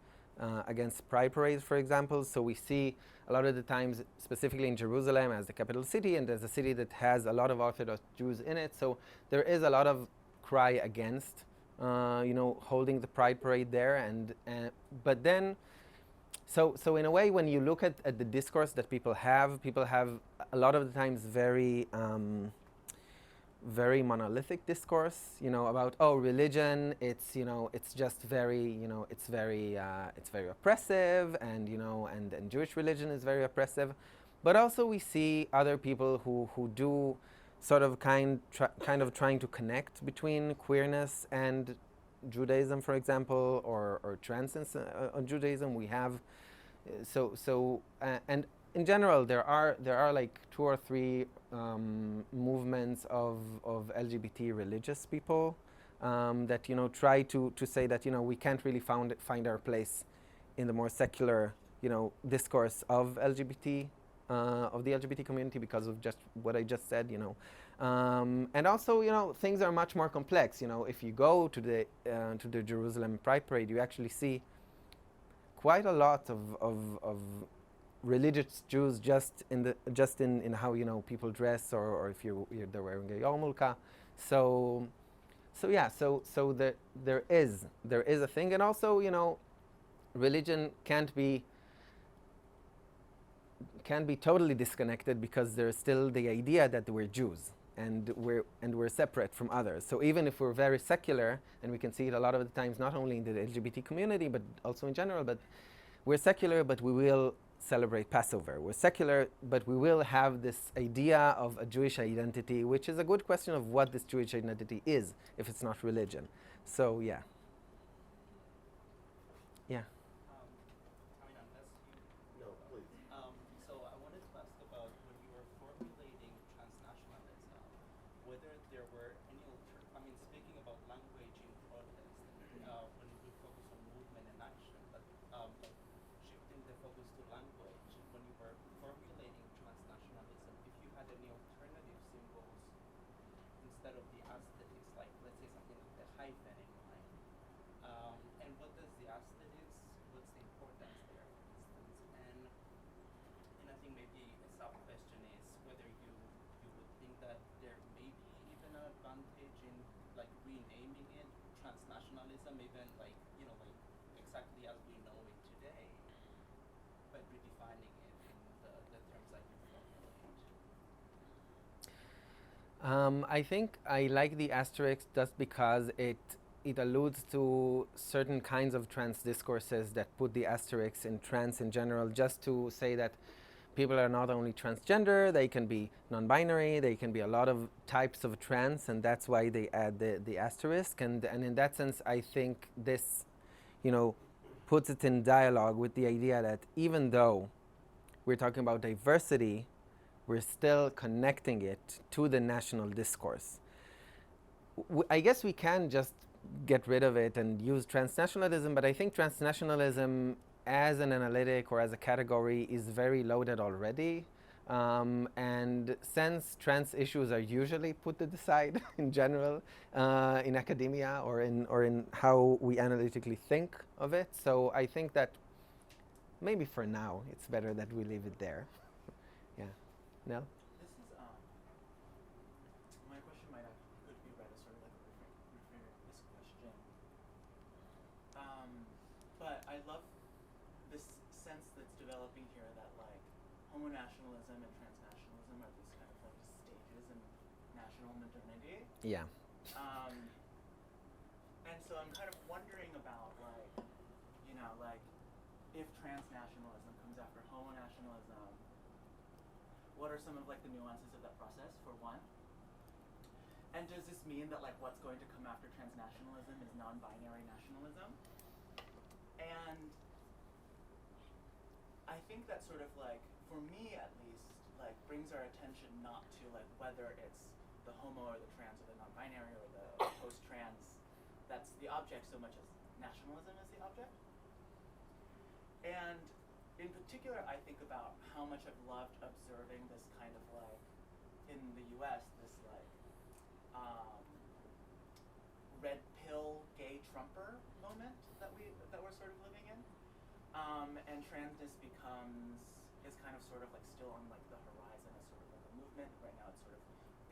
pride parades, for example. So we see a lot of the times, specifically in Jerusalem as the capital city, and as a city that has a lot of Orthodox Jews in it. So there is a lot of cry against, holding the pride parade there. And but then, so in a way, when you look at the discourse that people have a lot of the times very monolithic discourse, about religion. It's it's just very it's very oppressive, and Jewish religion is very oppressive, but also we see other people who do sort of kind of trying to connect between queerness and Judaism, for example, or transcendence on Judaism. We have and in general there are like 2 or 3 movements of LGBT religious people that try to say that we can't really find our place in the more secular discourse of LGBT of the LGBT community because of just what I just said, and also things are much more complex. If you go to the Jerusalem Pride Parade, you actually see quite a lot of religious Jews just in how people dress, or if they're wearing a yarmulke. So there is a thing, and also religion can't be totally disconnected because there's still the idea that we're Jews and we're separate from others. So even if we're very secular, and we can see it a lot of the times, not only in the LGBT community but also in general, but we're secular, but we will celebrate Passover. We're secular, but we will have this idea of a Jewish identity, which is a good question of what this Jewish identity is if it's not religion. So yeah. Yeah. I mean, unless you. No, please. So I wanted to ask about when you were formulating transnationalism, whether there were any speaking about language in protest, when we focus on movement and action, but like shifting the focus to language, when you were formulating transnationalism, if you had any alternative symbols instead of the aesthetics, like let's say something like the hyphen in mind. And what does the aesthetics, what's the importance there, for instance? And I think maybe a sub-question is whether you would think that there may be even an advantage in like renaming it transnationalism, even like exactly as we know it today, but redefining it in the terms that you formulate. I think I like the asterisk just because it alludes to certain kinds of trans discourses that put the asterisks in trans in general, just to say that people are not only transgender, they can be non-binary, they can be a lot of types of trans, and that's why they add the asterisk. And in that sense, I think this, puts it in dialogue with the idea that even though we're talking about diversity, we're still connecting it to the national discourse. I guess we can just get rid of it and use transnationalism, but I think transnationalism as an analytic or as a category is very loaded already. And since trans issues are usually put to the side in general in academia or in how we analytically think of it, so I think that maybe for now it's better that we leave it there. Yeah. No? This is, my question could be read as sort of like a this question. But I love this sense that's developing here that like homonationalism and transnationalism are these kind of like stages in national modernity. Yeah. And so I'm kind of wondering about like, like if transnationalism comes after homonationalism, what are some of like the nuances of that process, for one? And does this mean that like what's going to come after transnationalism is non-binary nationalism? And I think that sort of like, for me at least, like brings our attention not to like whether it's the homo or the trans or the non-binary or the post-trans that's the object so much as nationalism is the object. And in particular, I think about how much I've loved observing this kind of like, in the US, this like, red pill gay Trumper moment that we're sort of living in. And transness is kind of sort of like still on like the horizon as sort of like a movement. Right now it's sort of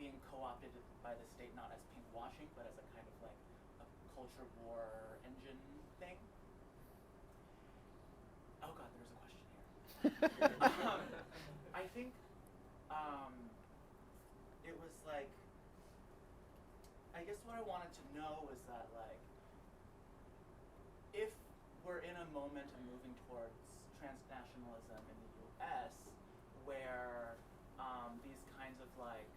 being co-opted by the state, not as pinkwashing, but as a kind of like a culture war engine thing. Oh God, there's a question here. I think it was like, I guess what I wanted to know was that like, if we're in a moment of moving towards transnationalism in the US, where these kinds of like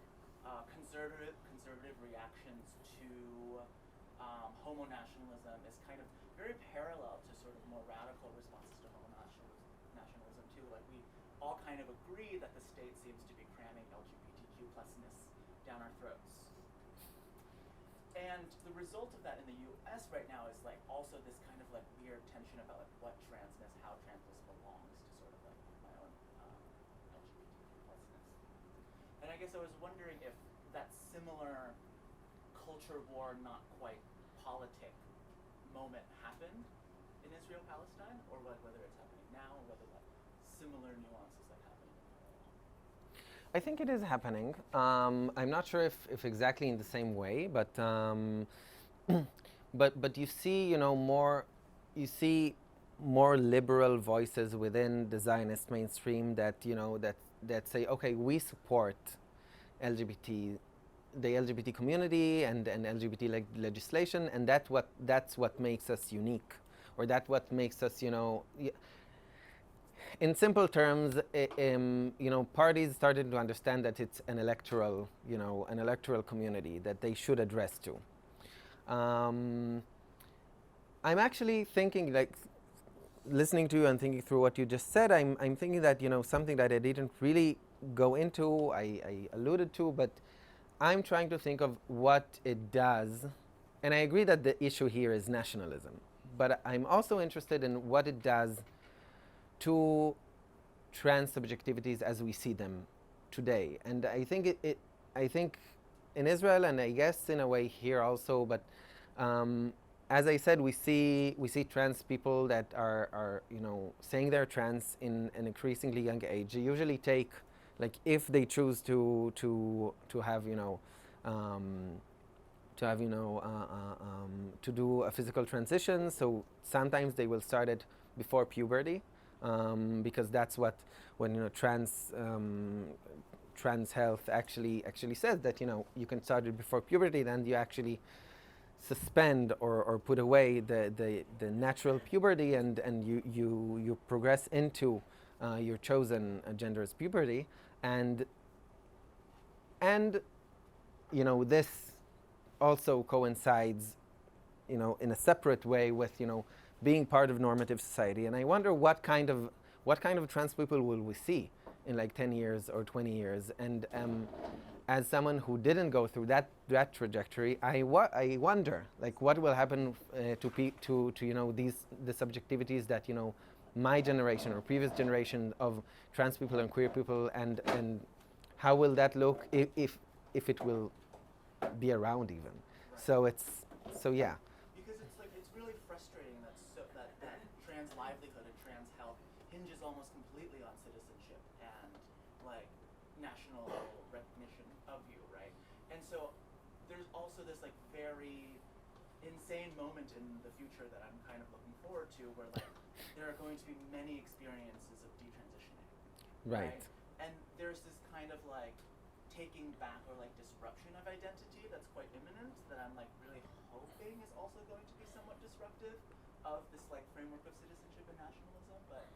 conservative reactions to homonationalism is kind of very parallel to sort of more radical responses to homonationalism too. Like we all kind of agree that the state seems to be cramming LGBTQ plusness down our throats. And the result of that in the US right now is like also this kind of like weird tension about like what transness, how transness belongs to sort of like my own LGBTQ plusness. And I guess I was wondering if that similar culture war, not quite politic moment happened in Israel-Palestine, or whether it's happening now, or whether like similar nuances like happening in parallel. I think it is happening. I'm not sure if exactly in the same way, but but you see, more liberal voices within the Zionist mainstream that that say, okay, we support the LGBT community and LGBT legislation, and that's what makes us unique, or that's what makes us, in simple terms, parties started to understand that it's an electoral community that they should address to. I'm actually thinking, like, listening to you and thinking through what you just said, I'm thinking that, something that I didn't really go into, I alluded to, but I'm trying to think of what it does, and I agree that the issue here is nationalism, but I'm also interested in what it does to trans subjectivities as we see them today. And I think I think in Israel, and I guess in a way here also, but as I said, we see trans people that are saying they're trans in an increasingly young age. They usually take, like, if they choose to have to do a physical transition, so sometimes they will start it before puberty, because that's when trans health actually says that you can start it before puberty, then you actually suspend or put away the natural puberty, and you progress into your chosen gender's puberty, and this also coincides in a separate way with being part of normative society. And I wonder what kind of trans people will we see in like 10 years or 20 years. And as someone who didn't go through that trajectory, I wonder, like, what will happen to the subjectivities that my generation or previous generation of trans people and queer people, and how will that look if it will be around even. Right. So yeah. Because it's really frustrating that trans livelihood and trans health hinges almost completely on citizenship and like national recognition of you, right? And so there's also this like very insane moment in the future that I'm kind of looking forward to, where like there are going to be many experiences of detransitioning. Right. And there's this kind of like taking back or like disruption of identity that's quite imminent, that I'm like really hoping is also going to be somewhat disruptive of this like framework of citizenship and nationalism, but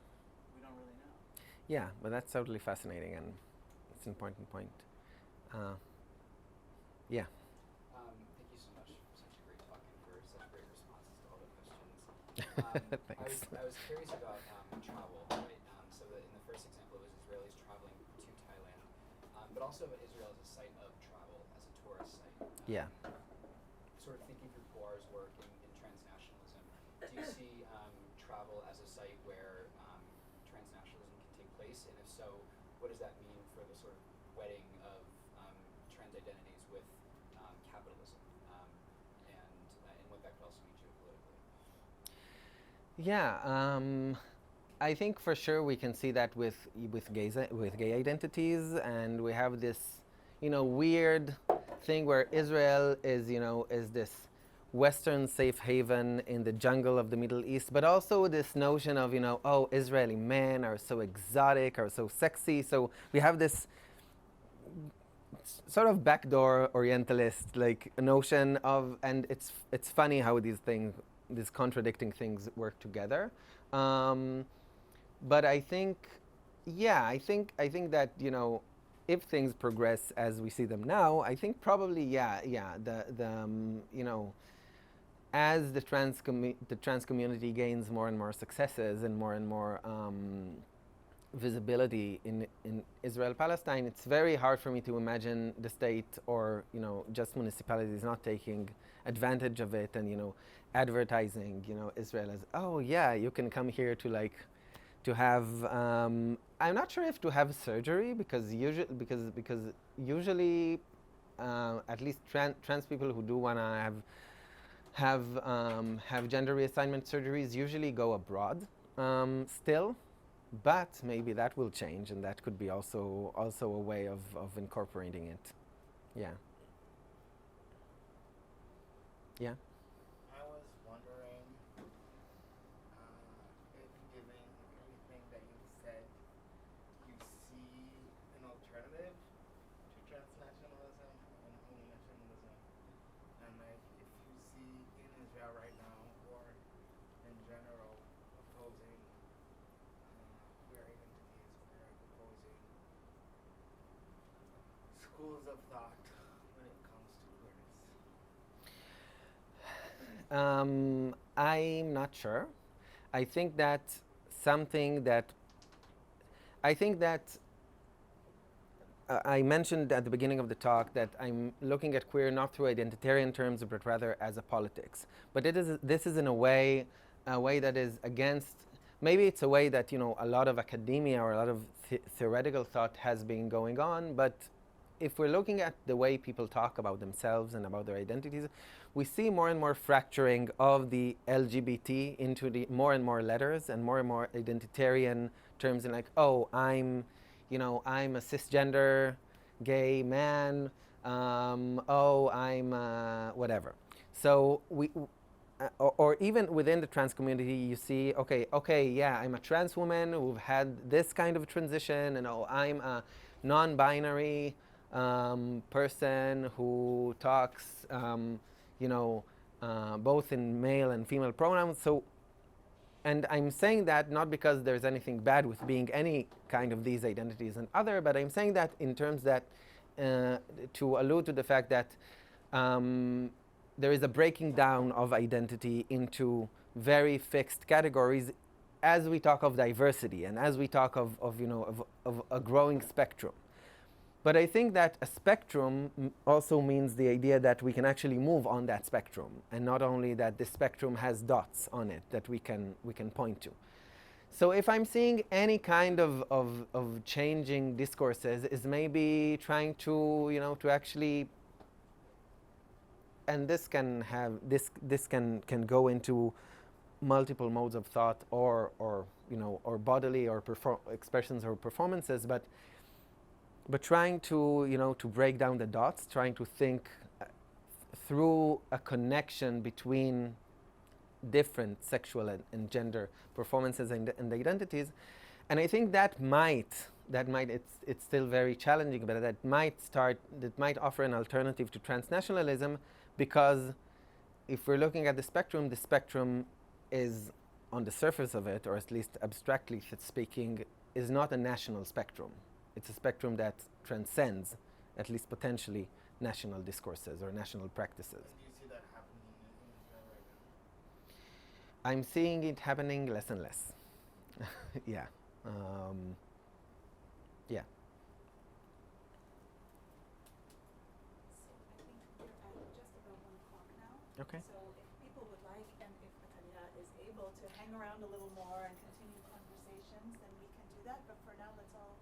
we don't really know. Yeah, but that's totally fascinating, and it's an important point. Yeah. Thank you so much for such a great talk and for such great responses to all the questions. Thanks. I was curious about travel, right? So that in the first example, it was Israelis traveling to Thailand, but also Israel as a site of travel, as a tourist site. Yeah. Sort of thinking through Puar's work in transnationalism, do you see travel as a site where transnationalism can take place? And if so, what does that mean for the sort of wedding of trans identities with capitalism, and what that could also mean geopolitically? Yeah, I think for sure we can see that with gay identities, and we have this, weird thing where Israel is this Western safe haven in the jungle of the Middle East, but also this notion of Israeli men are so exotic, are so sexy. So we have this sort of backdoor Orientalist like notion of, and it's funny how these contradicting things work together. But I think that if things progress as we see them now, I think probably as the trans community gains more and more successes and more visibility in Israel-Palestine, it's very hard for me to imagine the state or just municipalities not taking advantage of it and advertising Israel as, oh yeah, you can come here to have I'm not sure if to have surgery, because usually at least trans people who do want to have gender reassignment surgeries usually go abroad still, but maybe that will change, and that could be also a way of incorporating it. Yeah. Yeah. I was wondering if, given everything that you said, you see an alternative to transnationalism and homonationalism, and like if you see in Israel right now or in general opposing queer identities or opposing schools of thought when it comes to queerness. I'm not sure. I think that I mentioned at the beginning of the talk that I'm looking at queer not through identitarian terms, but rather as a politics. But this is in a way that is against, maybe it's a way that a lot of academia or a lot of theoretical thought has been going on, but if we're looking at the way people talk about themselves and about their identities, we see more and more fracturing of the LGBT into the more and more letters and more identitarian terms, and like, oh, I'm a cisgender gay man, oh, I'm whatever. So or even within the trans community, you see, okay, yeah, I'm a trans woman who've had this kind of transition, and oh, I'm a non-binary person who talks, both in male and female pronouns. So, and I'm saying that not because there's anything bad with being any kind of these identities and other, but I'm saying that in terms that to allude to the fact that there is a breaking down of identity into very fixed categories as we talk of diversity and as we talk of a growing spectrum. But I think that a spectrum also means the idea that we can actually move on that spectrum, and not only that the spectrum has dots on it that we can point to. So if I'm seeing any kind of changing discourses, is maybe trying to to actually, and this can can go into multiple modes of thought or bodily or expressions or performances, but trying to to break down the dots, trying to think through a connection between different sexual and gender performances and identities. And I think that might it's still very challenging, but that might offer an alternative to transnationalism, because if we're looking at the spectrum is, on the surface of it, or at least abstractly speaking, is not a national spectrum. It's a spectrum that transcends, at least potentially, national discourses or national practices. Do you see that happening in Israel right now? I'm seeing it happening less and less. Yeah. Yeah. So I think we're at just about 1 o'clock now. Okay. So if people would like, and if Atalia is able to hang around a little more and continue conversations, then we can do that. But for now, let's all